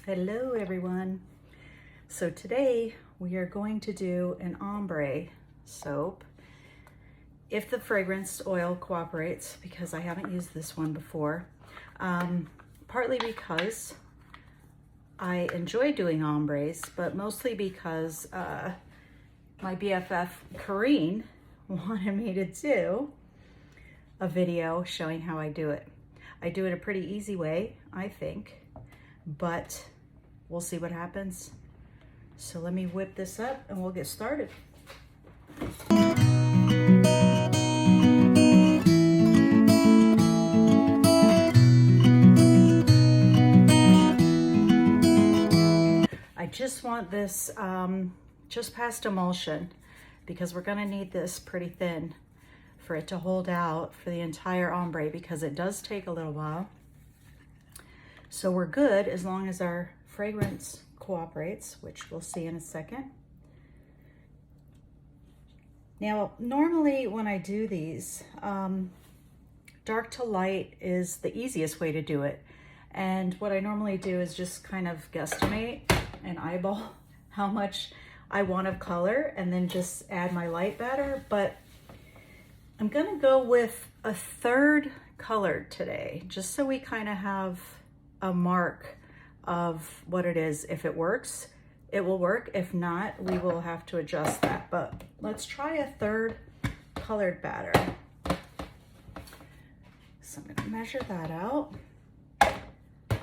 Hello everyone. So today we are going to do an ombre soap if the fragrance oil cooperates, because I haven't used this one before. Partly because I enjoy doing ombres, but mostly because my BFF Kareen wanted me to do a video showing how I do it. I do it a pretty easy way, I think, but we'll see what happens. So let me whip this up and we'll get started. I just want this just past emulsion, because we're gonna need this pretty thin for it to hold out for the entire ombre, because it does take a little while. So we're good as long as our fragrance cooperates, which we'll see in a second. Now, normally when I do these, dark to light is the easiest way to do it. And what I normally do is just kind of guesstimate and eyeball how much I want of color and then just add my light batter. But I'm gonna go with a third colored today, just so we kind of have a mark of what it is. If it works, it will work. If not, we will have to adjust that. But let's try a third colored batter. So I'm gonna measure that out,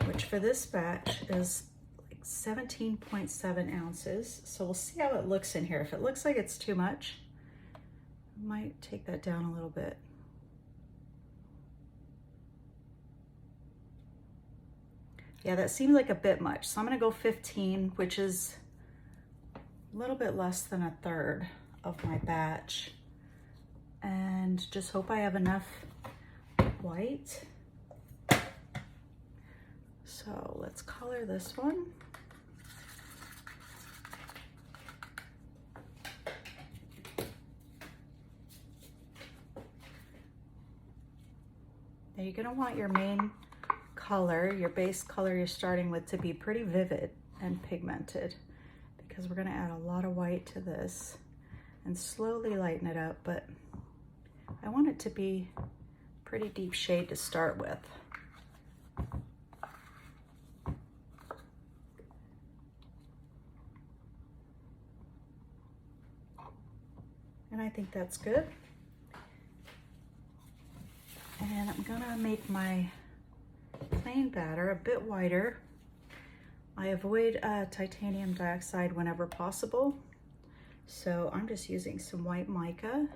which for this batch is like 17.7 ounces. So we'll see how it looks in here. If it looks like it's too much, I might take that down a little bit. Yeah, that seems like a bit much. So I'm gonna go 15, which is a little bit less than a third of my batch. And just hope I have enough white. So let's color this one. Now you're gonna want your main color, your base color you're starting with, to be pretty vivid and pigmented, because we're gonna add a lot of white to this and slowly lighten it up, but I want it to be pretty deep shade to start with. And I think that's good. And I'm gonna make my plain batter a bit whiter. I avoid titanium dioxide whenever possible, so I'm just using some white mica.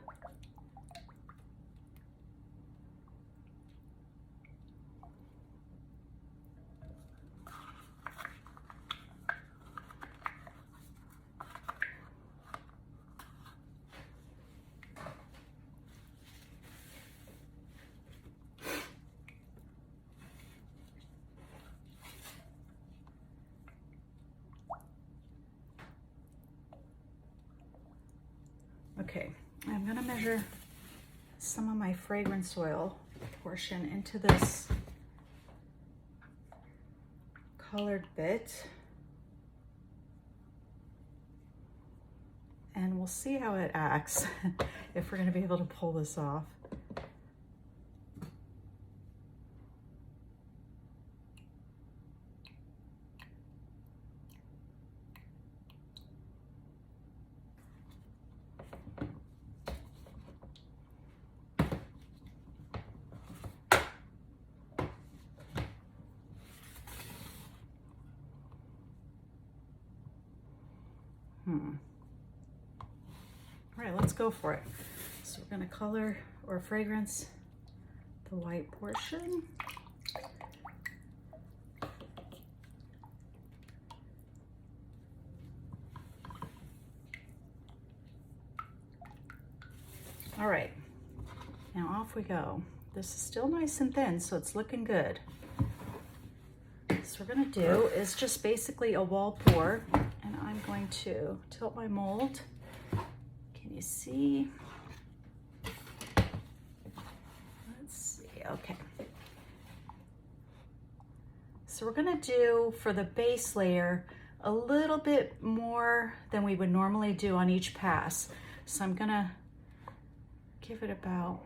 Okay, I'm gonna measure some of my fragrance oil portion into this colored bit, and we'll see how it acts, if we're gonna be able to pull this off. All right, let's go for it. So we're gonna color or fragrance the white portion. All right, now off we go. This is still nice and thin, so it's looking good. So we're gonna do is just basically a wall pour, and I'm going to tilt my mold. Can you see? Let's see, okay. So we're gonna do, for the base layer, a little bit more than we would normally do on each pass. So I'm gonna give it about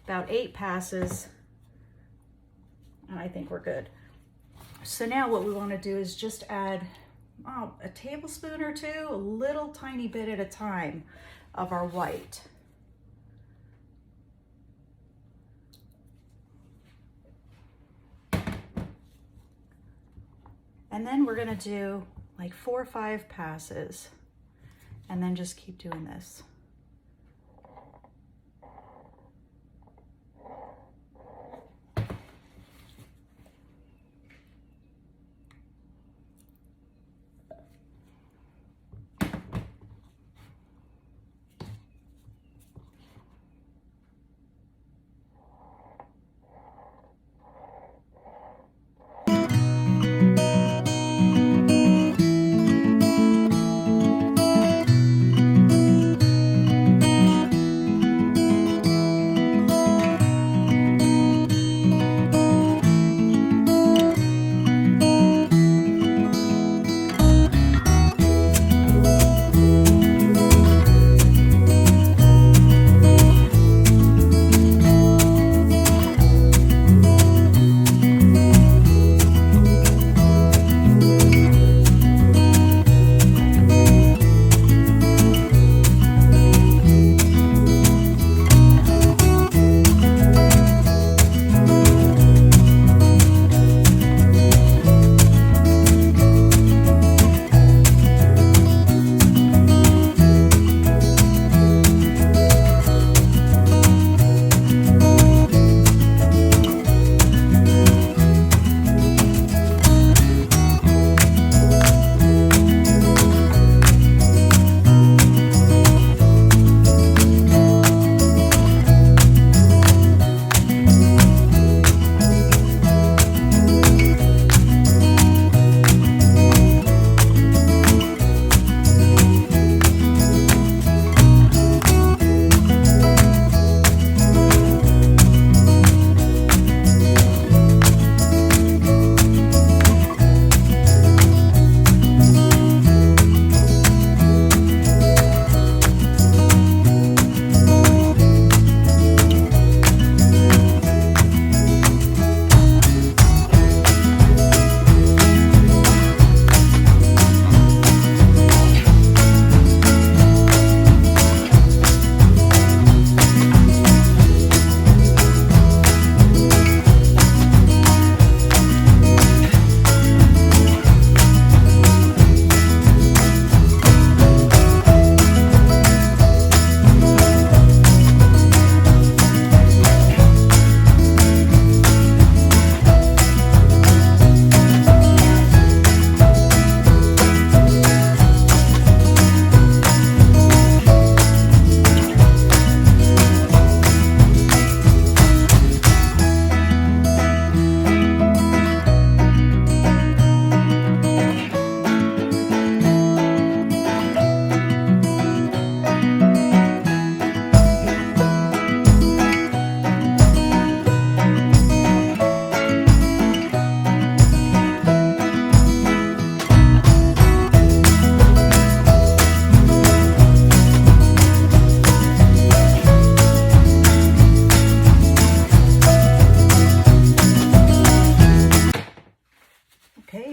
about 8 passes, and I think we're good. So now what we want to do is just add a tablespoon or two, a little tiny bit at a time of our white. And then we're going to do like 4 or 5 passes, and then just keep doing this.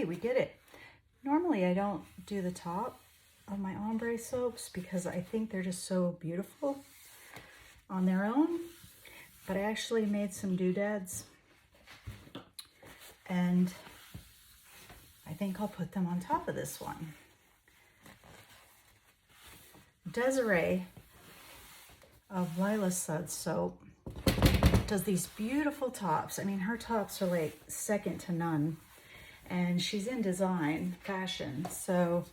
We did it. Normally I don't do the top of my ombre soaps because I think they're just so beautiful on their own, but I actually made some doodads and I think I'll put them on top of this one. Desiree of Lila Suds Soap does these beautiful tops. I mean, her tops are like second to none. And she's in design, fashion, so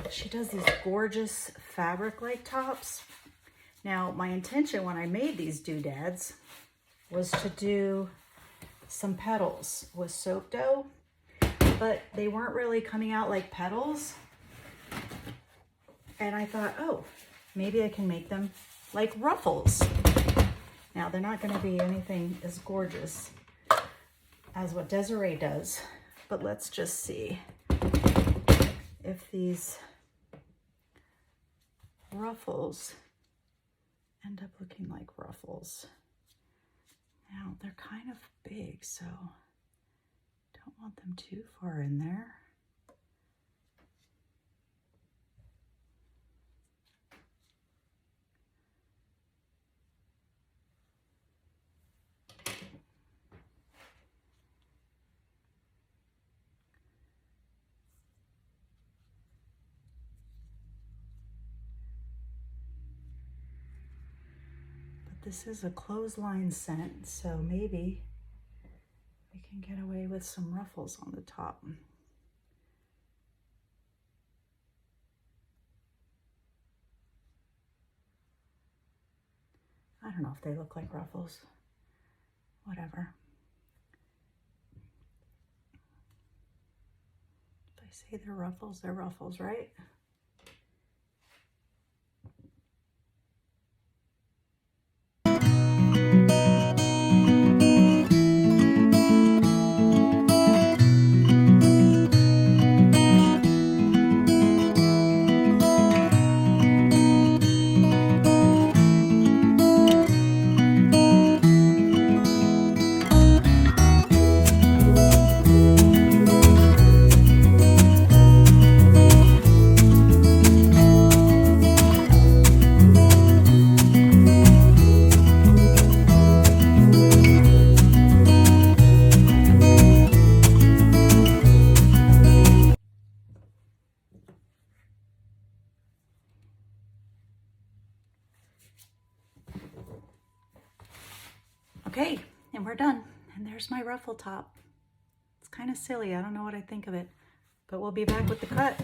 she does these gorgeous fabric-like tops. Now, my intention when I made these doodads was to do some petals with soap dough, but they weren't really coming out like petals. And I thought, oh, maybe I can make them like Ruffles. Now, they're not going to be anything as gorgeous as what Desiree does, but let's just see if these Ruffles end up looking like Ruffles. Now, they're kind of big, so don't want them too far in there. This is a clothesline scent, so maybe we can get away with some ruffles on the top. I don't know if they look like ruffles. Whatever. If I say they're ruffles, right? Okay, and we're done. And there's my ruffle top. It's kind of silly. I don't know what I think of it, but we'll be back with the cut.